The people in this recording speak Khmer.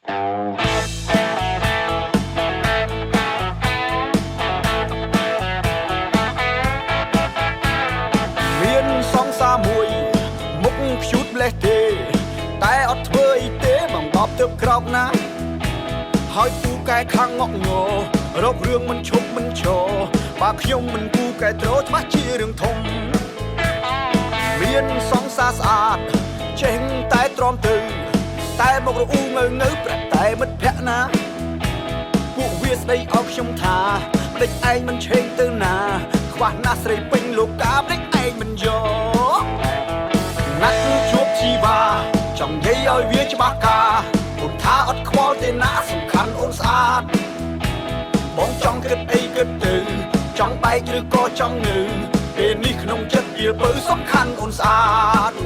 មានសង្សារមួយមុខខ្ជូតម្លេះទេតែអត់ធ្វើអីទេបងបបទើបក្រោកណាហើយពូកែខាងងក់ងរករឿងមិនឈប់មិនឈរបើខ្ញុំមិនពូកែត្រូច្បាស់ជារឿងធំមានសង្សារស្អាតចេះតែទ្រាំទៅតែមករអ៊ូងើប្រាក់តែមិត្តភក្តិណាពួកវាស្ដីអោខ្ញុំថាម្ដេចឯងមិនឆេងទៅណាខ្វះណាស់ស្រីពេញលោកកាម្ដេចឯងមិនយកណាត់ជួបជីវ៉ាចង់និយាយឲ្យវាច្បាស់ការអូនថាអត់ខ្វល់ទេណាសំខាន់អូនស្អាតបងចង់គិតអីគិតទៅចង់បែកឬក៏ចង់ងើពេលនេះក្នុងចិត្តវាពើសំខាន់អូនស្អាត